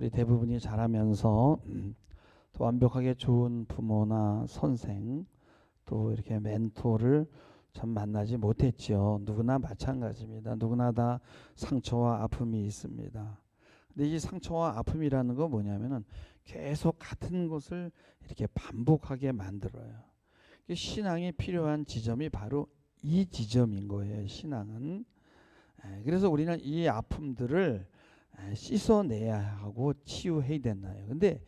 우리 대부분이 자라면서 또 완벽하게 좋은 부모나 선생 또 이렇게 멘토를 참 만나지 못했지요. 누구나 마찬가지입니다. 누구나 다 상처와 아픔이 있습니다. 근데 이 상처와 아픔이라는 거 뭐냐면은 계속 같은 것을 이렇게 반복하게 만들어요. 신앙이 필요한 지점이 바로 이 지점인 거예요. 신앙은. 그래서 우리는 이 아픔들을 씻어내야 하고 치유해야 되나요. 근데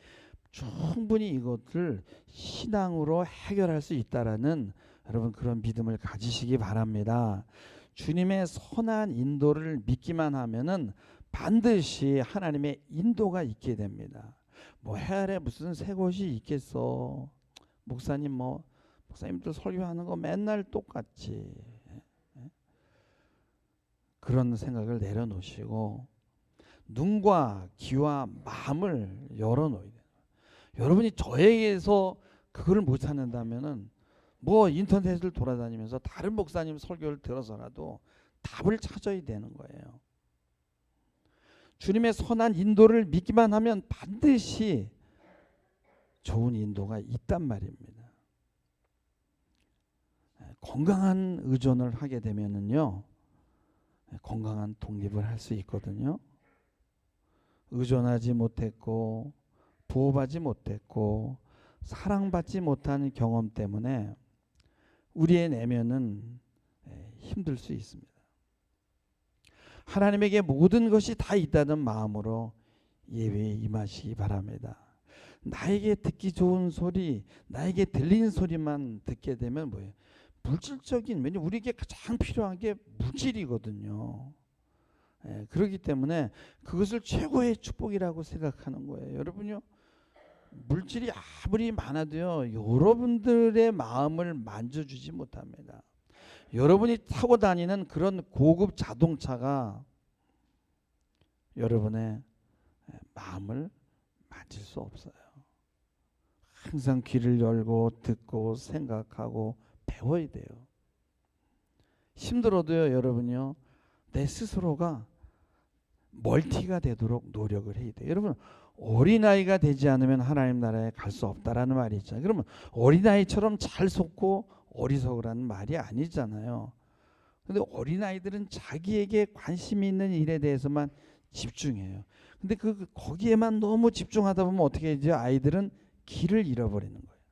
충분히 이것을 신앙으로 해결할 수 있다라는 여러분 그런 믿음을 가지시기 바랍니다. 주님의 선한 인도를 믿기만 하면은 반드시 하나님의 인도가 있게 됩니다. 뭐 해아래 무슨 새 곳이 있겠어. 목사님들 설교하는 거 맨날 똑같지. 그런 생각을 내려놓으시고 눈과 귀와 마음을 열어놓어야 돼요. 여러분이 저에게서 그걸 못 찾는다면은 뭐 인터넷을 돌아다니면서 다른 목사님 설교를 들어서라도 답을 찾아야 되는 거예요. 주님의 선한 인도를 믿기만 하면 반드시 좋은 인도가 있단 말입니다. 건강한 의존을 하게 되면은요, 건강한 독립을 할 수 있거든요. 의존하지 못했고 보호받지 못했고 사랑받지 못하는 경험 때문에 우리의 내면은 힘들 수 있습니다. 하나님에게 모든 것이 다 있다는 마음으로 예배에 임하시기 바랍니다. 나에게 듣기 좋은 소리, 나에게 들리는 소리만 듣게 되면 뭐예요? 물질적인, 왜냐면 우리에게 가장 필요한 게 물질이거든요. 그렇기 때문에 그것을 최고의 축복이라고 생각하는 거예요. 여러분요, 물질이 아무리 많아도요, 여러분들의 마음을 만져주지 못합니다. 여러분이 타고 다니는 그런 고급 자동차가 여러분의 마음을 만질 수 없어요. 항상 귀를 열고 듣고 생각하고 배워야 돼요. 힘들어도요, 여러분요, 내 스스로가 멀티가 되도록 노력을 해야 돼요. 여러분, 어린아이가 되지 않으면 하나님 나라에 갈 수 없다라는 말이 있잖아요. 그러면 어린아이처럼 잘 속고 어리석으라는 말이 아니잖아요. 근데 어린아이들은 자기에게 관심이 있는 일에 대해서만 집중해요. 근데 거기에만 너무 집중하다 보면 어떻게 되죠? 아이들은 길을 잃어버리는 거예요.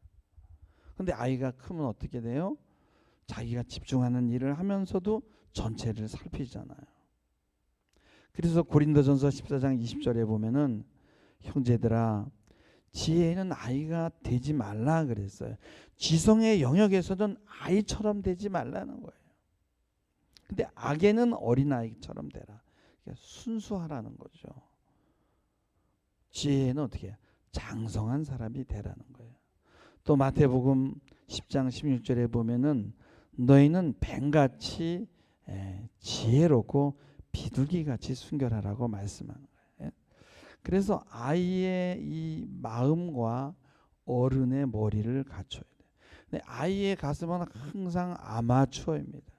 근데 아이가 크면 어떻게 돼요? 자기가 집중하는 일을 하면서도 전체를 살피잖아요. 그래서 고린도전서 14장 20절에 보면은 형제들아 지혜는 아이가 되지 말라 그랬어요. 지성의 영역에서는 아이처럼 되지 말라는 거예요. 근데 악에는 어린아이처럼 되라. 그러니까 순수하라는 거죠. 지혜는 어떻게 해요? 장성한 사람이 되라는 거예요. 또 마태복음 10장 16절에 보면은 너희는 뱀같이 지혜롭고 비둘기같이 순결하라고 말씀하는 거예요. 그래서 아이의 이 마음과 어른의 머리를 갖춰야 돼요. 근데 아이의 가슴은 항상 아마추어입니다.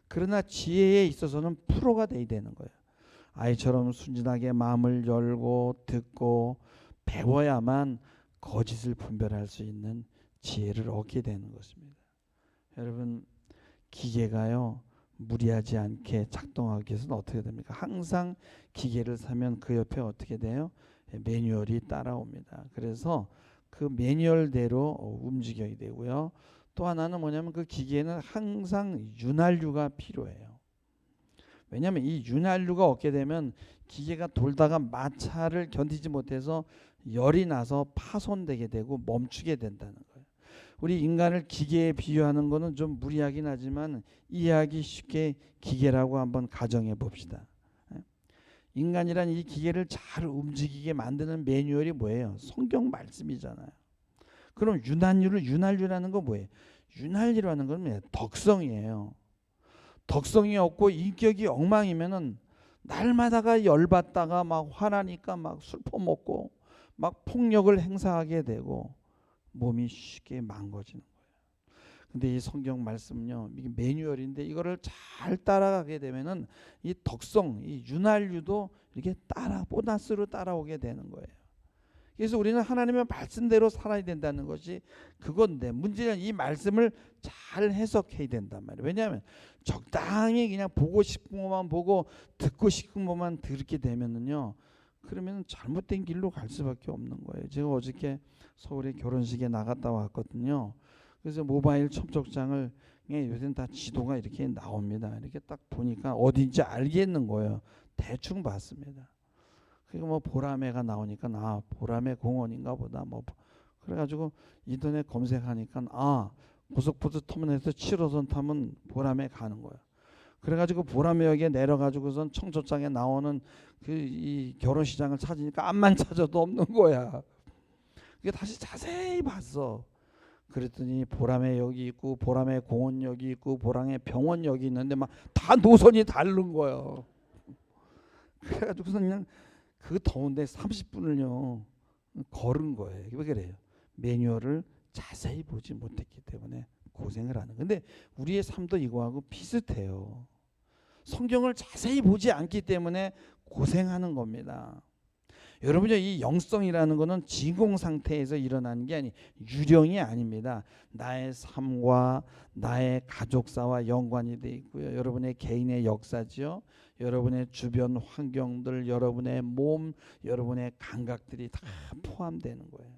그러나 지혜에 있어서는 프로가 돼야 되는 거예요. 아이처럼 순진하게 마음을 열고 듣고 배워야만 거짓을 분별할 수 있는 지혜를 얻게 되는 것입니다. 여러분, 기계가요 무리하지 않게 작동하기 위해서는 어떻게 됩니까? 항상 기계를 사면 그 옆에 어떻게 돼요? 매뉴얼이 따라옵니다. 그래서 그 매뉴얼대로 움직여야 되고요. 또 하나는 뭐냐면 그 기계는 항상 윤활유가 필요해요. 왜냐하면 이 윤활유가 없게 되면 기계가 돌다가 마찰을 견디지 못해서 열이 나서 파손되게 되고 멈추게 된다는 거예요. 우리 인간을 기계에 비유하는 거는 좀 무리하긴 하지만 이해하기 쉽게 기계라고 한번 가정해 봅시다. 인간이란 이 기계를 잘 움직이게 만드는 매뉴얼이 뭐예요? 성경 말씀이잖아요. 그럼 윤활유라는 거 뭐예요? 윤활유라는 건 뭐예요? 덕성이에요. 덕성이 없고 인격이 엉망이면은 날마다가 열받다가 막 화나니까 막 술 퍼먹고 막 폭력을 행사하게 되고 몸이 쉽게 망가지는 거예요. 근데 이 성경 말씀은요, 이게 매뉴얼인데 이거를 잘 따라가게 되면은 이 덕성, 이 윤활유도 이렇게 보너스로 따라오게 되는 거예요. 그래서 우리는 하나님의 말씀대로 살아야 된다는 것이 그건데, 문제는 이 말씀을 잘 해석해야 된단 말이에요. 왜냐하면 적당히 그냥 보고 싶은 것만 보고 듣고 싶은 것만 듣게 되면은요, 그러면 잘못된 길로 갈 수밖에 없는 거예요. 제가 어저께 서울에 결혼식에 나갔다 왔거든요. 그래서 모바일 첨촉장을, 요새는 다 지도가 이렇게 나옵니다. 이렇게 딱 보니까 어딘지 알겠는 거예요. 대충 봤습니다. 그리고 뭐 보라매가 나오니까 보라매 공원인가 보다 뭐 그래가지고 인터넷 검색하니까 고속버스 터미널에서 7호선 타면 보라매 가는 거예요. 그래가지고 보라매역에 내려가지고선 청초장에 나오는 이 결혼시장을 찾으니까 암만 찾아도 없는 거야. 그게 다시 자세히 봤어. 그랬더니 보라매 역이 있고 보라매 공원역이 있고 보라매 병원역이 있는데 막 다 노선이 다른 거예요. 그래가지고서 그냥 그 더운데 30분을요 걸은 거예요. 왜 그래요? 매뉴얼을 자세히 보지 못했기 때문에 고생을 하는. 근데 우리의 삶도 이거하고 비슷해요. 성경을 자세히 보지 않기 때문에 고생하는 겁니다. 여러분요, 이 영성이라는 것은 진공 상태에서 일어나는 게 유령이 아닙니다. 나의 삶과 나의 가족사와 연관이 돼 있고요. 여러분의 개인의 역사지요. 여러분의 주변 환경들, 여러분의 몸, 여러분의 감각들이 다 포함되는 거예요.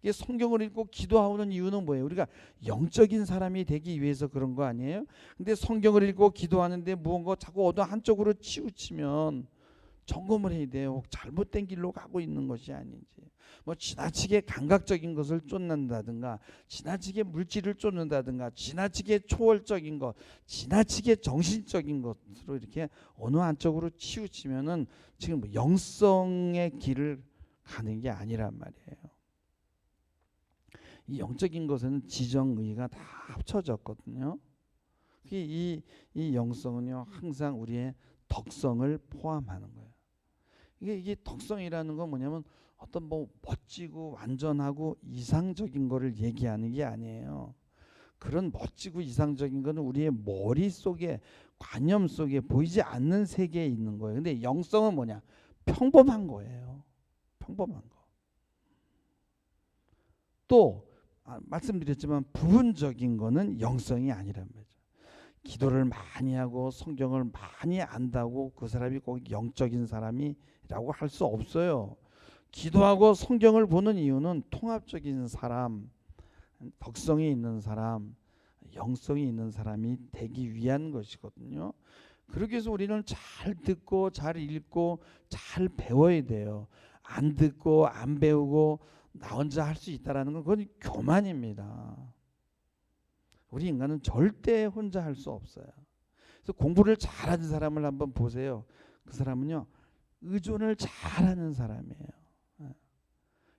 이게 성경을 읽고 기도하는 이유는 뭐예요? 우리가 영적인 사람이 되기 위해서 그런 거 아니에요? 근데 성경을 읽고 기도하는데 무언가 자꾸 어느 한쪽으로 치우치면 점검을 해야 돼요. 잘못된 길로 가고 있는 것이 아닌지. 뭐 지나치게 감각적인 것을 쫓는다든가, 지나치게 물질을 쫓는다든가, 지나치게 초월적인 것, 지나치게 정신적인 것으로 이렇게 어느 한쪽으로 치우치면은 지금 영성의 길을 가는 게 아니란 말이에요. 이 영적인 것에는 지정의가 다 합쳐졌거든요. 이 영성은요 항상 우리의 덕성을 포함하는 거예요. 이게 덕성이라는 건 뭐냐면 어떤 뭐 멋지고 완전하고 이상적인 거를 얘기하는 게 아니에요. 그런 멋지고 이상적인 거는 우리의 머릿속에, 관념 속에 보이지 않는 세계에 있는 거예요. 근데 영성은 뭐냐? 평범한 거예요. 평범한 거. 또 말씀드렸지만 부분적인 거는 영성이 아니란 말이죠. 기도를 많이 하고 성경을 많이 안다고 그 사람이 꼭 영적인 사람이라고 할 수 없어요. 기도하고 성경을 보는 이유는 통합적인 사람, 덕성이 있는 사람, 영성이 있는 사람이 되기 위한 것이거든요. 그러기 위해서 우리는 잘 듣고 잘 읽고 잘 배워야 돼요. 안 듣고 안 배우고 나 혼자 할 수 있다라는 건 그건 교만입니다. 우리 인간은 절대 혼자 할 수 없어요. 그래서 공부를 잘하는 사람을 한번 보세요. 그 사람은요 의존을 잘하는 사람이에요.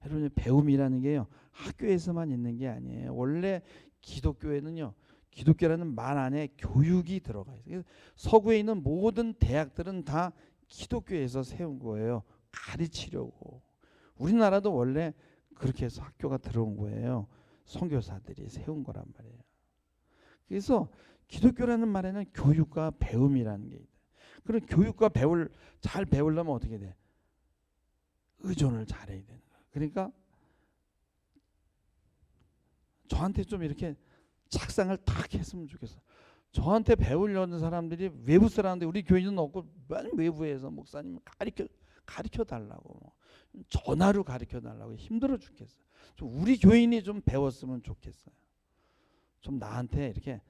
여러분, 배움이라는 게요 학교에서만 있는 게 아니에요. 원래 기독교에는요, 기독교라는 말 안에 교육이 들어가 있어요. 그래서 서구에 있는 모든 대학들은 다 기독교에서 세운 거예요. 가르치려고. 우리나라도 원래 그렇게 해서 학교가 들어온 거예요. 선교사들이 세운 거란 말이에요. 그래서 기독교라는 말에는 교육과 배움이라는 게 있다. 그런 교육과 잘 배우려면 어떻게 돼? 의존을 잘해야 되는 거예요. 그러니까 저한테 좀 이렇게 착상을 탁 했으면 좋겠어. 저한테 배우려는 사람들이 외부 사람인데 우리 교인은 없고 외부에서 목사님 가르쳐 달라고, 전화로 가르쳐 달라고 힘들어 죽겠어요. 좀 우리 교인이 좀 배웠으면 좋겠어요. 좀 나한테 이렇게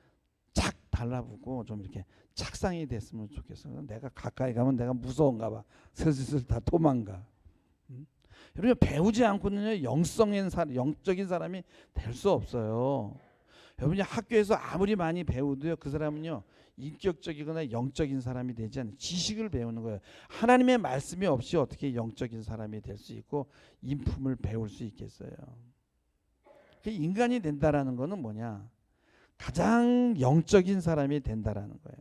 착 달라붙고 좀 이렇게 착상이 됐으면 좋겠어요. 내가 가까이 가면 내가 무서운가 봐. 슬슬 다 도망가. 여러분, 배우지 않고는요 영적인 사람이 될 수 없어요. 여러분이 학교에서 아무리 많이 배우도요 그 사람은요 인격적이거나 영적인 사람이 되지 않아요. 지식을 배우는 거예요. 하나님의 말씀이 없이 어떻게 영적인 사람이 될 수 있고 인품을 배울 수 있겠어요. 인간이 된다라는 거는 뭐냐? 가장 영적인 사람이 된다라는 거예요.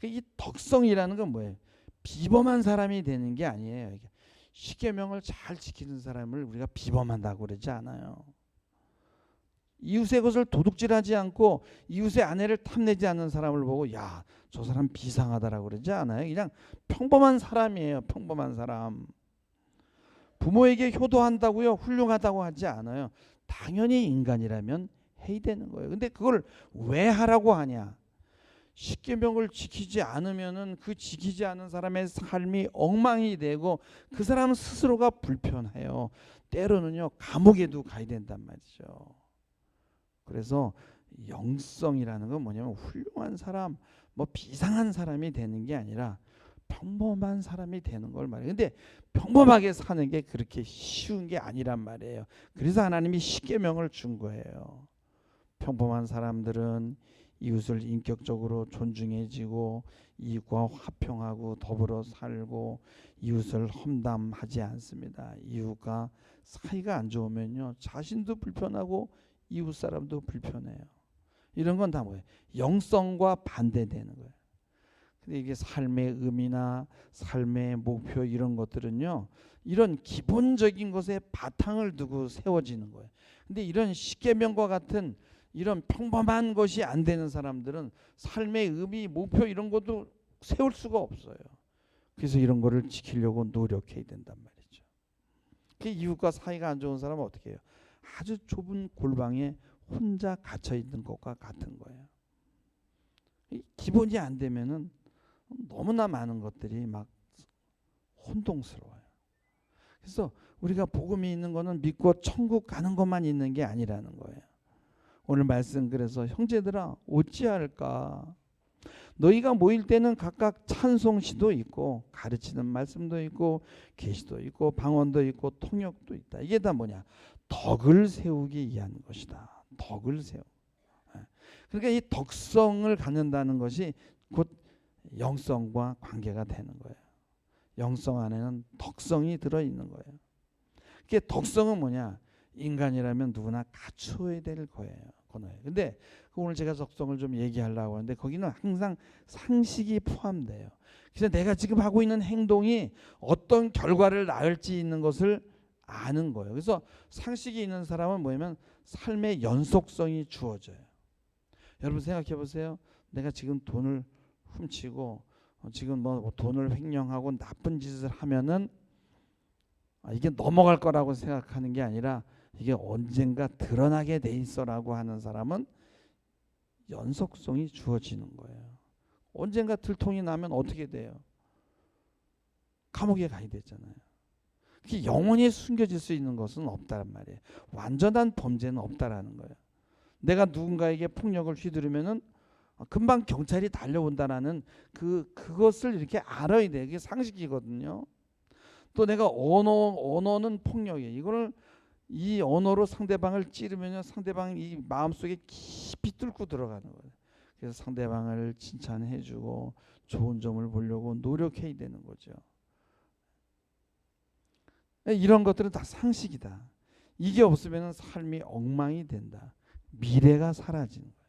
이 덕성이라는 건 뭐예요? 비범한 사람이 되는 게 아니에요. 십계명을 잘 지키는 사람을 우리가 비범한다고 그러지 않아요. 이웃의 것을 도둑질하지 않고 이웃의 아내를 탐내지 않는 사람을 보고 야, 저 사람 비상하다라고 그러지 않아요. 그냥 평범한 사람이에요. 평범한 사람. 부모에게 효도한다고요, 훌륭하다고 하지 않아요. 당연히 인간이라면 해야 되는 거예요. 근데 그걸 왜 하라고 하냐? 십계명을 지키지 않으면은 그 지키지 않은 사람의 삶이 엉망이 되고 그 사람 스스로가 불편해요. 때로는요, 감옥에도 가야 된단 말이죠. 그래서 영성이라는 건 뭐냐면 훌륭한 사람, 뭐 비상한 사람이 되는 게 아니라 평범한 사람이 되는 걸 말해요. 근데 평범하게 사는 게 그렇게 쉬운 게 아니란 말이에요. 그래서 하나님이 십계명을 준 거예요. 평범한 사람들은 이웃을 인격적으로 존중해지고 이웃과 화평하고 더불어 살고 이웃을 험담하지 않습니다. 이웃과 사이가 안 좋으면요, 자신도 불편하고 이웃 사람도 불편해요. 이런 건 다 뭐예요? 영성과 반대되는 거예요. 근데 이게 삶의 의미나 삶의 목표 이런 것들은요, 이런 기본적인 것에 바탕을 두고 세워지는 거예요. 근데 이런 십계명과 같은 이런 평범한 것이 안 되는 사람들은 삶의 의미, 목표 이런 것도 세울 수가 없어요. 그래서 이런 거를 지키려고 노력해야 된단 말이죠. 그 이웃과 사이가 안 좋은 사람은 어떻게 해요? 아주 좁은 골방에 혼자 갇혀 있는 것과 같은 거예요. 기본이 안 되면은 너무나 많은 것들이 막 혼동스러워요. 그래서 우리가 복음이 있는 거는 믿고 천국 가는 것만 있는 게 아니라는 거예요. 오늘 말씀, 그래서 형제들아 어찌할까? 너희가 모일 때는 각각 찬송시도 있고 가르치는 말씀도 있고 계시도 있고 방언도 있고 통역도 있다. 이게 다 뭐냐? 덕을 세우기 위한 것이다. 덕을 세우. 그러니까 이 덕성을 갖는다는 것이 곧 영성과 관계가 되는 거예요. 영성 안에는 덕성이 들어있는 거예요. 그게 덕성은 뭐냐? 인간이라면 누구나 갖추어야 될 거예요. 근데 오늘 제가 덕성을 좀 얘기하려고 하는데 거기는 항상 상식이 포함돼요. 그래서 내가 지금 하고 있는 행동이 어떤 결과를 낳을지 있는 것을 아는 거예요. 그래서 상식이 있는 사람은 뭐냐면 삶의 연속성이 주어져요. 여러분 생각해 보세요. 내가 지금 돈을 훔치고 지금 뭐 돈을 횡령하고 나쁜 짓을 하면은 이게 넘어갈 거라고 생각하는 게 아니라 이게 언젠가 드러나게 돼 있어라고 하는 사람은 연속성이 주어지는 거예요. 언젠가 들통이 나면 어떻게 돼요? 감옥에 가야 되잖아요. 영원히 숨겨질 수 있는 것은 없다란 말이에요. 완전한 범죄는 없다라는 거예요. 내가 누군가에게 폭력을 휘두르면은 금방 경찰이 달려온다라는 그것을 이렇게 알아야 돼요. 이게 상식이거든요. 또 내가 언어는 폭력이에요. 이거를 이 언어로 상대방을 찌르면요, 상대방이 이 마음속에 깊이 뚫고 들어가는 거예요. 그래서 상대방을 칭찬해주고 좋은 점을 보려고 노력해야 되는 거죠. 이런 것들은 다 상식이다. 이게 없으면 삶이 엉망이 된다. 미래가 사라지는 거예요.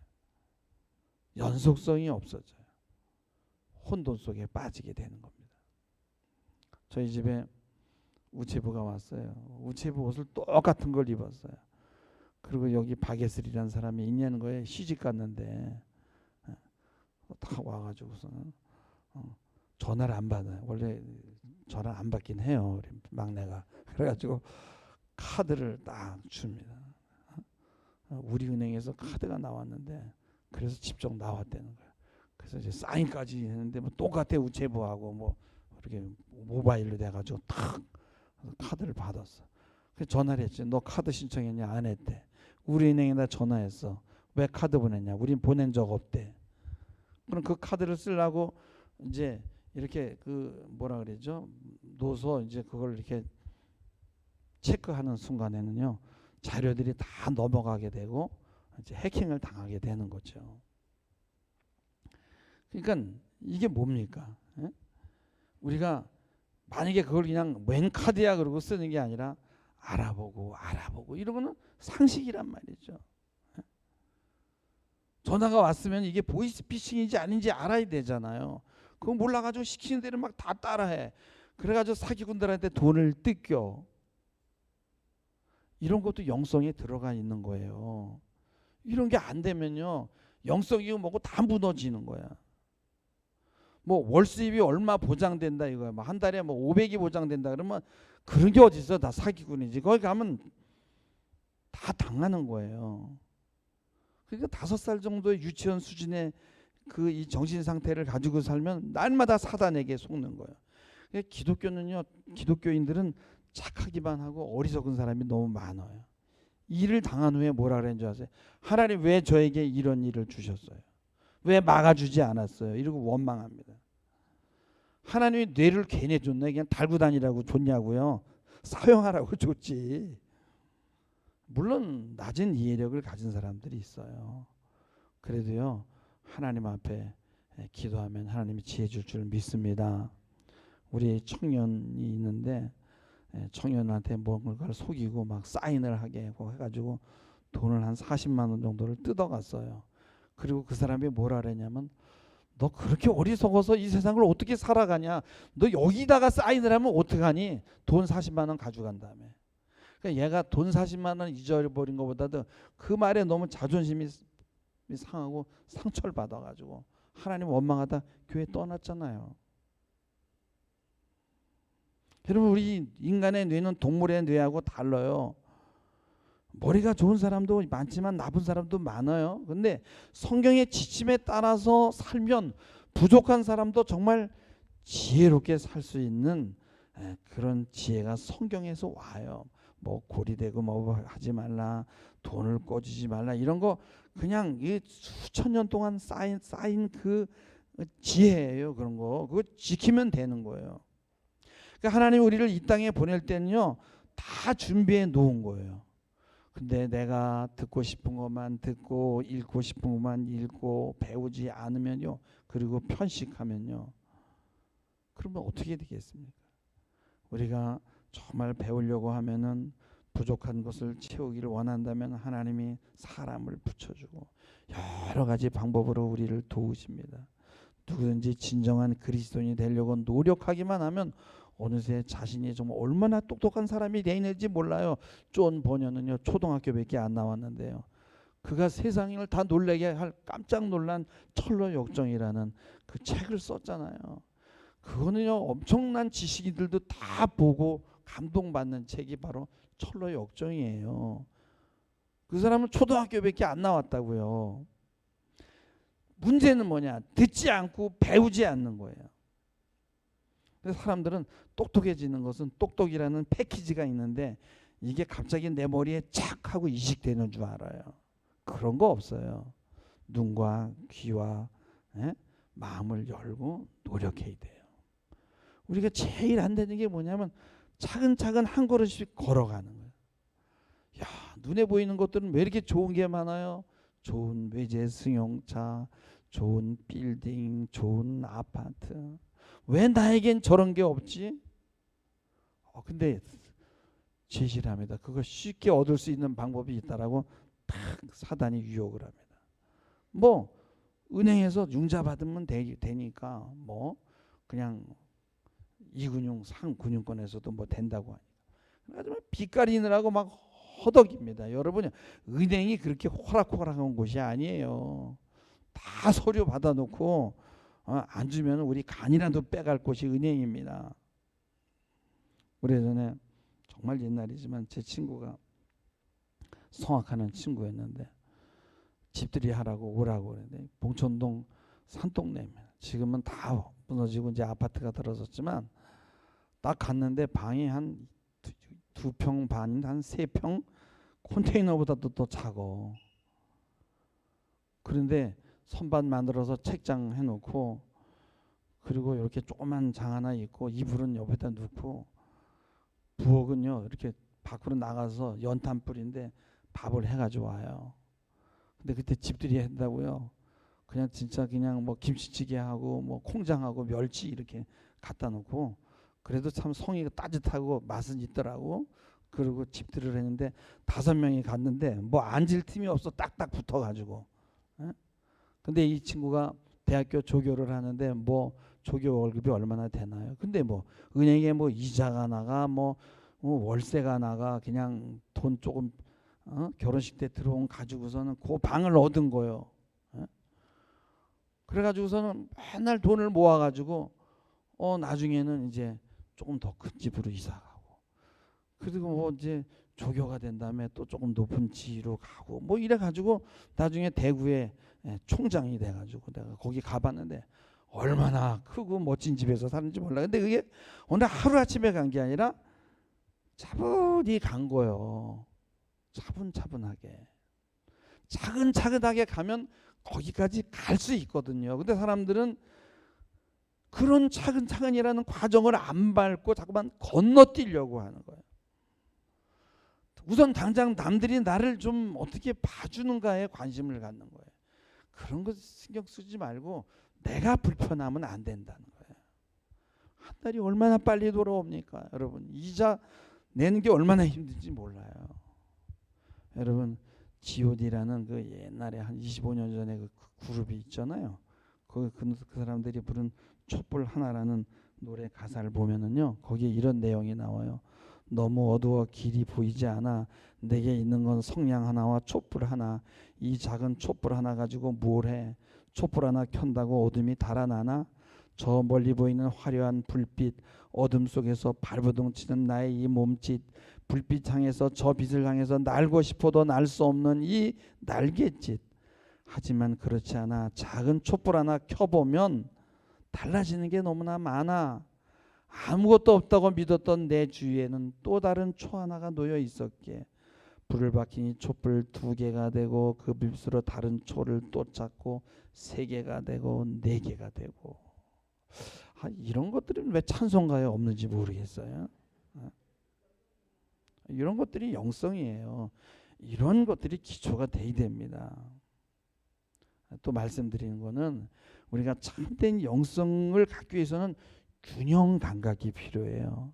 연속성이 없어져요. 혼돈 속에 빠지게 되는 겁니다. 저희 집에 우체부가 왔어요. 우체부 옷을 똑같은 걸 입었어요. 그리고 여기 박예슬이라는 사람이 있냐는 거예요. 시집 갔는데 다 와가지고서는 전화를 안 받아요. 원래 전화 안 받긴 해요, 우리 막내가. 그래가지고 카드를 딱 줍니다. 우리은행에서 카드가 나왔는데 그래서 직접 나왔다는 거예요. 그래서 이제 사인까지 했는데 뭐 똑같아, 우체부하고 뭐 이렇게 모바일로 돼가지고 탁 카드를 받았어. 그래서 전화를 했지. 너 카드 신청했냐? 안 했대. 우리은행에다 전화했어. 왜 카드 보냈냐? 우린 보낸 적 없대. 그럼 그 카드를 쓰려고 이제 이렇게 그 뭐라 그러죠? 놓아서 이제 그걸 이렇게 체크하는 순간에는요, 자료들이 다 넘어가게 되고 이제 해킹을 당하게 되는 거죠. 그러니까 이게 뭡니까? 예? 우리가 만약에 그걸 그냥 웬 카드야 그러고 쓰는 게 아니라 알아보고 이런 거는 상식이란 말이죠. 예? 전화가 왔으면 이게 보이스피싱인지 아닌지 알아야 되잖아요. 그거 몰라가지고 시키는 대로 막 다 따라해. 그래가지고 사기꾼들한테 돈을 뜯겨. 이런 것도 영성에 들어가 있는 거예요. 이런 게 안 되면요, 영성이고 뭐고 다 무너지는 거야. 뭐 월수입이 얼마 보장된다 이거야. 뭐 한 달에 뭐 500이 보장된다 그러면 그런 게 어디 있어? 다 사기꾼이지. 거기 가면 다 당하는 거예요. 그러니까 5살 정도의 유치원 수준의 그 이 정신 상태를 가지고 살면 날마다 사단에게 속는 거예요. 그러니까 기독교는요, 기독교인들은 착하기만 하고 어리석은 사람이 너무 많아요. 일을 당한 후에 뭐라 그랬는 줄 아세요? 하나님 왜 저에게 이런 일을 주셨어요? 왜 막아주지 않았어요? 이러고 원망합니다. 하나님이 뇌를 괜히 줬네. 그냥 달고 다니라고 줬냐고요. 사용하라고 줬지. 물론 낮은 이해력을 가진 사람들이 있어요. 그래도요, 하나님 앞에 기도하면 하나님이 지혜 줄 줄 믿습니다. 우리 청년이 있는데 청년한테 뭔가를 속이고 막 사인을 하게 하고 해가지고 돈을 한 40만 원 정도를 뜯어갔어요. 그리고 그 사람이 뭐라 그랬냐면, 너 그렇게 어리석어서 이 세상을 어떻게 살아가냐, 너 여기다가 사인을 하면 어떡하니, 돈 40만 원 가져간 다음에. 그러니까 얘가 돈 40만 원 잊어버린 것보다도 그 말에 너무 자존심이 상하고 상처를 받아가지고 하나님 원망하다 교회 떠났잖아요. 여러분, 우리 인간의 뇌는 동물의 뇌하고 달라요. 머리가 좋은 사람도 많지만 나쁜 사람도 많아요. 근데 성경의 지침에 따라서 살면 부족한 사람도 정말 지혜롭게 살 수 있는 그런 지혜가 성경에서 와요. 뭐 고리되고 뭐 하지 말라, 돈을 꿔주지 말라, 이런 거 그냥 수천 년 동안 쌓인 그 지혜예요. 그런 거 그거 지키면 되는 거예요. 그러니까 하나님 우리를 이 땅에 보낼 때는요, 다 준비해 놓은 거예요. 근데 내가 듣고 싶은 것만 듣고 읽고 싶은 것만 읽고 배우지 않으면요, 그리고 편식하면요, 그러면 어떻게 되겠습니까? 우리가 정말 배우려고 하면은 부족한 것을 채우기를 원한다면 하나님이 사람을 붙여주고 여러 가지 방법으로 우리를 도우십니다. 누구든지 진정한 그리스도인이 되려고 노력하기만 하면 어느새 자신이 정말 얼마나 똑똑한 사람이 되는지 몰라요. 존 버녀는요, 초등학교밖에 안 나왔는데요, 그가 세상을 다 놀라게 할 깜짝 놀란 철로 역정이라는 그 책을 썼잖아요. 그거는요, 엄청난 지식인들도 다 보고 감동받는 책이 바로 철로 역정이에요. 그 사람은 초등학교밖에 안 나왔다고요. 문제는 뭐냐? 듣지 않고 배우지 않는 거예요. 그래서 사람들은 똑똑해지는 것은 똑똑이라는 패키지가 있는데 이게 갑자기 내 머리에 착 하고 이식되는 줄 알아요. 그런 거 없어요. 눈과 귀와 마음을 열고 노력해야 돼요. 우리가 제일 안 되는 게 뭐냐면 차근차근 한 걸음씩 걸어가는 거예요. 야, 눈에 보이는 것들은 왜 이렇게 좋은 게 많아요? 좋은 외제 승용차, 좋은 빌딩, 좋은 아파트. 왜 나에겐 저런 게 없지? 근데 제시합니다. 그걸 쉽게 얻을 수 있는 방법이 있다라고 탁 사단이 유혹을 합니다. 뭐 은행에서 융자 받으면 되니까 뭐 그냥 이근용 상근용권에서도 뭐 된다고 하니까. 하지만 빚가리느라고 막 허덕입니다. 여러분이 은행이 그렇게 호락호락한 곳이 아니에요. 다 서류 받아놓고 안 주면 우리 간이라도 빼갈 곳이 은행입니다. 오래전에 정말 옛날이지만 제 친구가 성악하는 친구였는데 집들이 하라고 오라고 그랬는데 봉천동 산동네입니다. 지금은 다 무너지고 이제 아파트가 들어섰지만 딱 갔는데 방이 한 2평 반, 한 3평, 컨테이너보다도 더 작어. 그런데 선반 만들어서 책장 해놓고 그리고 이렇게 조그만 장 하나 있고 이불은 옆에다 놓고 부엌은요 이렇게 밖으로 나가서 연탄 뿌리인데 밥을 해가지고 와요. 근데 그때 집들이 한다고요. 그냥 진짜 그냥 뭐 김치찌개하고 뭐 콩장하고 멸치 이렇게 갖다 놓고 그래도 참 성의가 따뜻하고 맛은 있더라고. 그리고 집들이를 했는데 5명이 갔는데 뭐 앉을 틈이 없어 딱딱 붙어가지고. 근데 이 친구가 대학교 조교를 하는데 뭐 조교 월급이 얼마나 되나요? 근데 뭐 은행에 뭐 이자가 나가 뭐 월세가 나가 그냥 돈 조금 결혼식 때 들어온 가지고서는 그 방을 얻은 거요. 그래가지고서는 맨날 돈을 모아가지고 나중에는 이제 조금 더 큰 집으로 이사가고, 그리고 뭐 이제 조교가 된 다음에 또 조금 높은 지위로 가고 뭐 이래가지고 나중에 대구에 총장이 돼가지고 내가 거기 가봤는데 얼마나 크고 멋진 집에서 사는지 몰라. 근데 그게 오늘 하루아침에 간 게 아니라 차분히 간 거예요. 차분차분하게 차근차근하게 가면 거기까지 갈 수 있거든요. 근데 사람들은 그런 차근차근이라는 과정을 안 밟고 자꾸만 건너뛰려고 하는 거예요. 우선 당장 남들이 나를 좀 어떻게 봐주는가에 관심을 갖는 거예요. 그런 거 신경 쓰지 말고 내가 불편하면 안 된다는 거예요. 한 달이 얼마나 빨리 돌아옵니까? 여러분, 이자 내는 게 얼마나 힘든지 몰라요. 여러분, G.O.D라는 그 옛날에 한 25년 전에 그 그룹이 있잖아요. 그 사람들이 부른 촛불 하나라는 노래 가사를 보면은요, 거기에 이런 내용이 나와요. 너무 어두워 길이 보이지 않아. 내게 있는 건 성냥 하나와 촛불 하나. 이 작은 촛불 하나 가지고 뭘 해? 촛불 하나 켠다고 어둠이 달아나나? 저 멀리 보이는 화려한 불빛, 어둠 속에서 발버둥 치는 나의 이 몸짓, 불빛 향해서 저 빛을 향해서 날고 싶어도 날 수 없는 이 날갯짓. 하지만 그렇지 않아. 작은 촛불 하나 켜보면 달라지는 게 너무나 많아. 아무것도 없다고 믿었던 내 주위에는 또 다른 초 하나가 놓여 있었기에 불을 밝히니 촛불 2개가 되고 그 빛으로 다른 초를 또 찾고 3개가 되고 4개가 되고. 이런 것들은 왜 찬송가에 없는지 모르겠어요. 이런 것들이 영성이에요. 이런 것들이 기초가 돼야 됩니다. 또 말씀드리는 거는 우리가 참된 영성을 갖기 위해서는 균형 감각이 필요해요.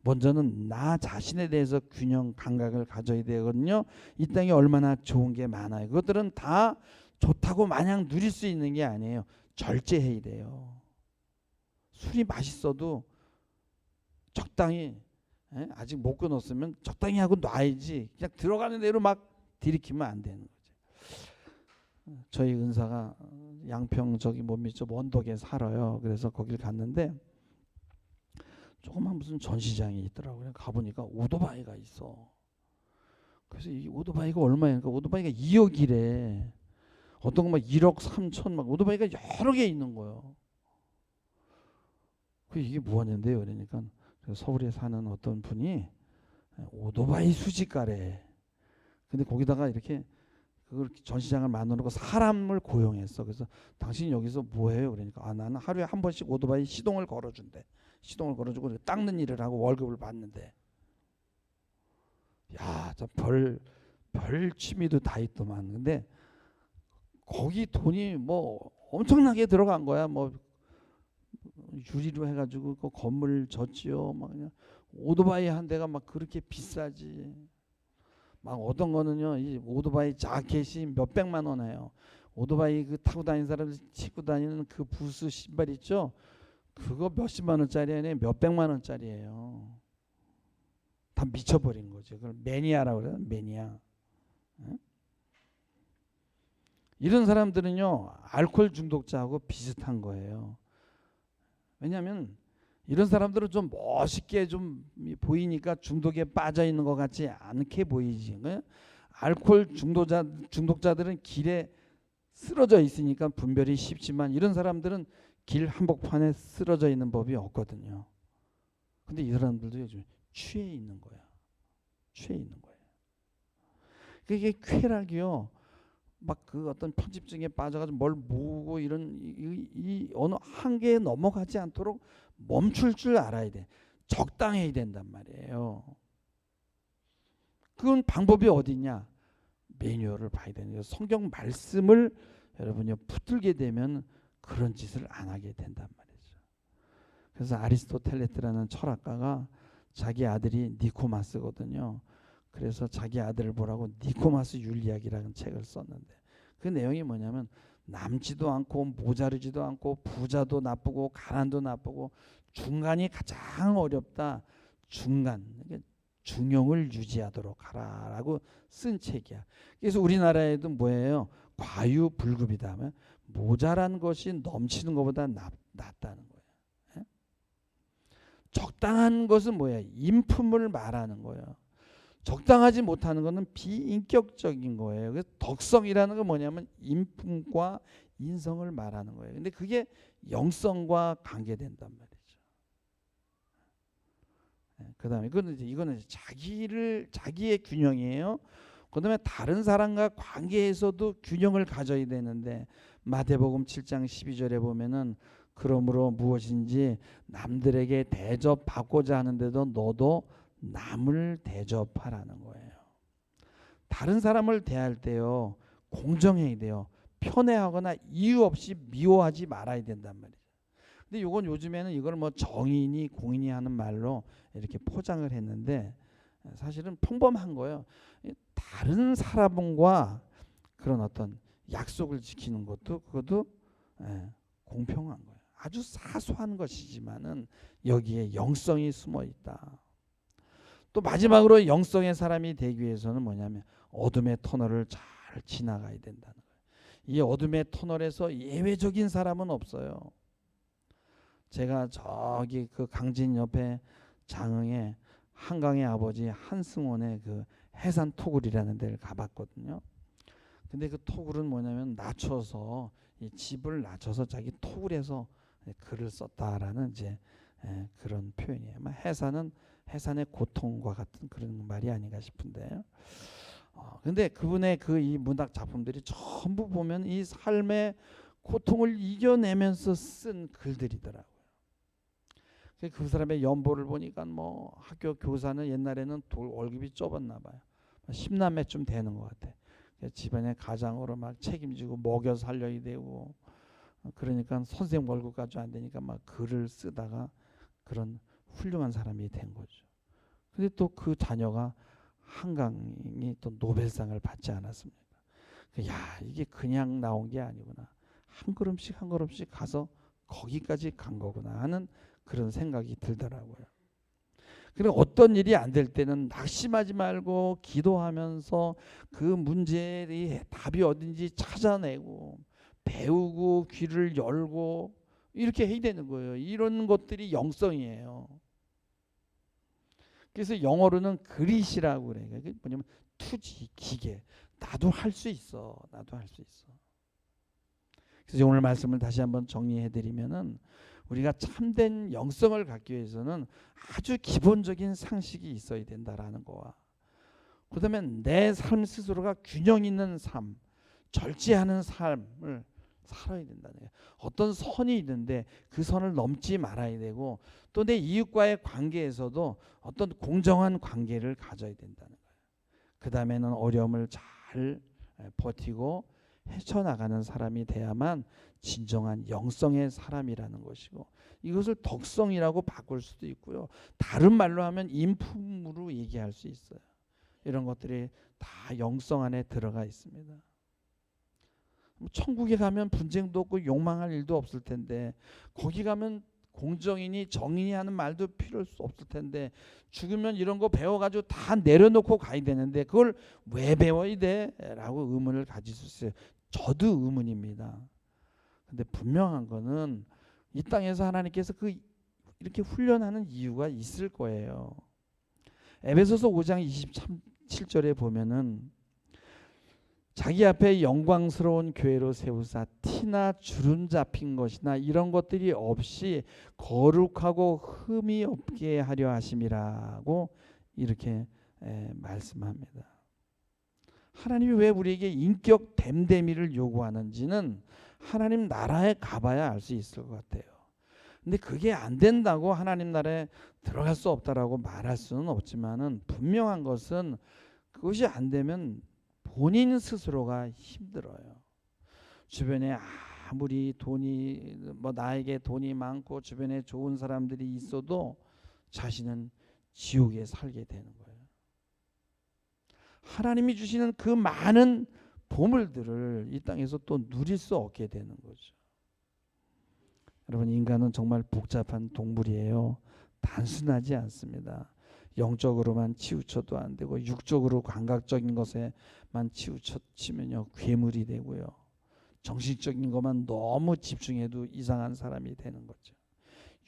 먼저는 나 자신에 대해서 균형 감각을 가져야 되거든요. 이 땅에 얼마나 좋은 게 많아요. 그것들은 다 좋다고 마냥 누릴 수 있는 게 아니에요. 절제해야 돼요. 술이 맛있어도 적당히, 아직 못 끊었으면 적당히 하고 놔야지, 그냥 들어가는 대로 막 들이키면 안 되는 거죠. 저희 은사가 양평 저기 뭡니까 원덕에 살아요. 그래서 거길 갔는데 조그만 무슨 전시장이 있더라고요. 가보니까 오토바이가 있어. 그래서 이 오토바이가 얼마니까 오토바이가 2억이래. 어떤 거 막 1억 3천 막 오토바이가 여러 개 있는 거예요. 그 이게 뭐하는데요? 그러니까 서울에 사는 어떤 분이 오토바이 수집가래. 근데 거기다가 이렇게 그걸 전시장을 만들고 사람을 고용했어. 그래서 당신 여기서 뭐해요? 그러니까 나는 하루에 한 번씩 오토바이 시동을 걸어준대. 시동을 걸어주고 닦는 일을 하고 월급을 받는데. 야, 참 별 취미도 다 있더만. 근데 거기 돈이 뭐 엄청나게 들어간 거야. 뭐 유리로 해가지고 그 건물 졌지요. 막 그냥 오토바이 한 대가 막 그렇게 비싸지. 막 어떤 거는요, 이 오토바이 자켓이 몇 백만 원 해요. 오토바이 그 타고 다니는 사람들 신고 다니는 그 부스 신발 있죠? 그거 몇십만 원짜리 아니에요. 몇 백만 원짜리예요. 다 미쳐버린 거죠. 그걸 매니아라고 그래요. 매니아. 이런 사람들은요, 알코올 중독자하고 비슷한 거예요. 왜냐하면 이런 사람들은 좀 멋있게 좀 보이니까 중독에 빠져 있는 것 같지 않게 보이지. 알코올 중독자들은 길에 쓰러져 있으니까 분별이 쉽지만 이런 사람들은 길 한복판에 쓰러져 있는 법이 없거든요. 근데 이 사람들도 요즘 취해 있는 거야. 취해 있는 거예요. 이게 쾌락이요. 막 그 어떤 편집증에 빠져가지고 뭘 모으고 이런 이 어느 한계에 넘어가지 않도록 멈출 줄 알아야 돼. 적당해야 된단 말이에요. 그건 방법이 어디냐? 매뉴얼을 봐야 되는 거예요. 성경 말씀을 여러분이 붙들게 되면 그런 짓을 안 하게 된단 말이죠. 그래서 아리스토텔레스라는 철학가가 자기 아들이 니코마스거든요. 그래서 자기 아들을 보라고 니코마스 윤리학이라는 책을 썼는데 그 내용이 뭐냐면 남지도 않고 모자르지도 않고 부자도 나쁘고 가난도 나쁘고 중간이 가장 어렵다. 중간. 중용을 유지하도록 하라라고 쓴 책이야. 그래서 우리나라에도 뭐예요? 과유불급이다 하면 모자란 것이 넘치는 것보다 낫다는 거예요. 예? 적당한 것은 뭐야? 인품을 말하는 거예요. 적당하지 못하는 것은 비인격적인 거예요. 그래서 덕성이라는 건 뭐냐면 인품과 인성을 말하는 거예요. 근데 그게 영성과 관계된단 말이죠. 그다음에 이거는 자기의 균형이에요. 그다음에 다른 사람과 관계에서도 균형을 가져야 되는데 마태복음 7장 12절에 보면은 그러므로 무엇인지 남들에게 대접받고자 하는데도 너도 남을 대접하라는 거예요. 다른 사람을 대할 때요 공정해야 돼요. 편애하거나 이유 없이 미워하지 말아야 된단 말이에요. 근데 이건 요즘에는 이걸 뭐 정인이 공인이 하는 말로 이렇게 포장을 했는데 사실은 평범한 거예요. 다른 사람과 그런 어떤 약속을 지키는 것도 그것도 공평한 거예요. 아주 사소한 것이지만은 여기에 영성이 숨어 있다. 또 마지막으로 영성의 사람이 되기 위해서는 뭐냐면 어둠의 터널을 잘 지나가야 된다는 거예요. 이 어둠의 터널에서 예외적인 사람은 없어요. 제가 저기 그 강진 옆에 장흥에 한강의 아버지 한승원의 그 해산 토굴이라는 데를 가봤거든요. 근데 그 토굴은 뭐냐면 낮춰서 이 집을 낮춰서 자기 토굴에서 글을 썼다라는 이제 그런 표현이에요. 해산의 고통과 같은 그런 말이 아닌가 싶은데. 근데 그분의 그 이 문학 작품들이 전부 보면 이 삶의 고통을 이겨내면서 쓴 글들이더라고요. 그 사람의 연보를 보니까 뭐 학교 교사는 옛날에는 월급이 좁았나 봐요. 10남매쯤 되는 것 같아. 집안의 가장으로 막 책임지고 먹여 살려야 되고 그러니까 선생님 월급까지 안 되니까 막 글을 쓰다가 그런 훌륭한 사람이 된 거죠. 근데 또 그 자녀가 한강이 또 노벨상을 받지 않았습니까? 야, 이게 그냥 나온 게 아니구나. 한 걸음씩 한 걸음씩 가서 거기까지 간 거구나 하는 그런 생각이 들더라고요. 그리고 어떤 일이 안 될 때는 낙심하지 말고 기도하면서 그 문제의 답이 어딘지 찾아내고 배우고 귀를 열고 이렇게 해야 되는 거예요. 이런 것들이 영성이에요. 그래서 영어로는 그릿이라고 그래요. 그게 뭐냐면 투지, 기계. 나도 할 수 있어. 나도 할 수 있어. 그래서 오늘 말씀을 다시 한번 정리해드리면은 우리가 참된 영성을 갖기 위해서는 아주 기본적인 상식이 있어야 된다라는 거와 그다음에 내 삶 스스로가 균형 있는 삶, 절제하는 삶을 살아야 된다는 거예요. 어떤 선이 있는데 그 선을 넘지 말아야 되고 또 내 이웃과의 관계에서도 어떤 공정한 관계를 가져야 된다는 거예요. 그 다음에는 어려움을 잘 버티고 헤쳐나가는 사람이 돼야만 진정한 영성의 사람이라는 것이고 이것을 덕성이라고 바꿀 수도 있고요. 다른 말로 하면 인품으로 얘기할 수 있어요. 이런 것들이 다 영성 안에 들어가 있습니다. 천국에 가면 분쟁도 없고 욕망할 일도 없을 텐데 거기 가면 공정이니 정인이 하는 말도 필요 없을 텐데 죽으면 이런 거 배워가지고 다 내려놓고 가야 되는데 그걸 왜 배워야 돼? 라고 의문을 가질 수 있어요. 저도 의문입니다. 근데 분명한 거는 이 땅에서 하나님께서 이렇게 훈련하는 이유가 있을 거예요. 에베소서 5장 27절에 보면은 자기 앞에 영광스러운 교회로 세우사 티나 주름 잡힌 것이나 이런 것들이 없이 거룩하고 흠이 없게 하려 하심이라고 이렇게 말씀합니다. 하나님이 왜 우리에게 인격 됨됨이를 요구하는지는 하나님 나라에 가봐야 알 수 있을 것 같아요. 근데 그게 안 된다고 하나님 나라에 들어갈 수 없다라고 말할 수는 없지만은 분명한 것은 그것이 안 되면 본인 스스로가 힘들어요. 주변에 아무리 나에게 돈이 많고 주변에 좋은 사람들이 있어도 자신은 지옥에 살게 되는 거예요. 하나님이 주시는 그 많은 보물들을 이 땅에서 또 누릴 수 없게 되는 거죠. 여러분 인간은 정말 복잡한 동물이에요. 단순하지 않습니다. 영적으로만 치우쳐도 안 되고 육적으로 감각적인 것에만 치우쳐지면요 괴물이 되고요. 정신적인 것만 너무 집중해도 이상한 사람이 되는 거죠.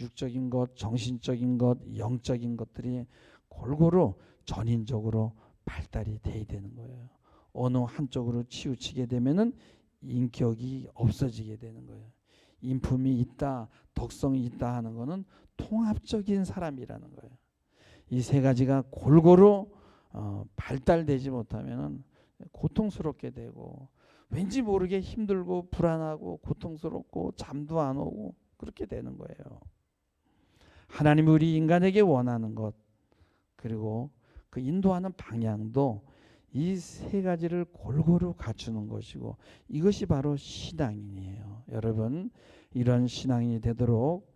육적인 것, 정신적인 것, 영적인 것들이 골고루 전인적으로 발달이 돼야 되는 거예요. 어느 한쪽으로 치우치게 되면은 인격이 없어지게 되는 거예요. 인품이 있다, 덕성이 있다 하는 것은 통합적인 사람이라는 거예요. 이 세 가지가 골고루 발달되지 못하면은 고통스럽게 되고 왠지 모르게 힘들고 불안하고 고통스럽고 잠도 안 오고 그렇게 되는 거예요. 하나님이 우리 인간에게 원하는 것 그리고 그 인도하는 방향도 이 세 가지를 골고루 갖추는 것이고 이것이 바로 신앙인이에요. 여러분 이런 신앙인이 되도록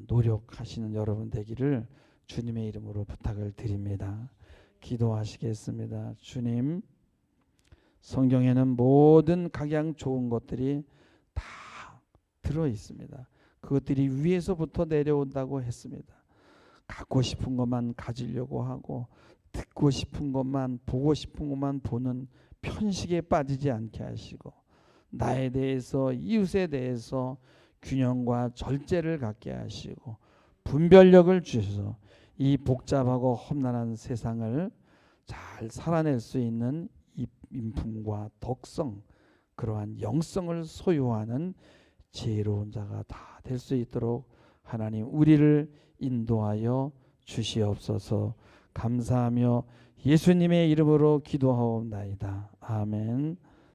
노력하시는 여러분 되기를 주님의 이름으로 부탁을 드립니다. 기도하시겠습니다. 주님, 성경에는 모든 각양 좋은 것들이 다 들어 있습니다. 그것들이 위에서부터 내려온다고 했습니다. 갖고 싶은 것만 가지려고 하고 듣고 싶은 것만 보고 싶은 것만 보는 편식에 빠지지 않게 하시고 나에 대해서 이웃에 대해서 균형과 절제를 갖게 하시고 분별력을 주셔서 이 복잡하고 험난한 세상을 잘 살아낼 수 있는 인품과 덕성 그러한 영성을 소유하는 지혜로운 자가 다 될 수 있도록 하나님 우리를 인도하여 주시옵소서. 감사하며 예수님의 이름으로 기도하옵나이다. 아멘.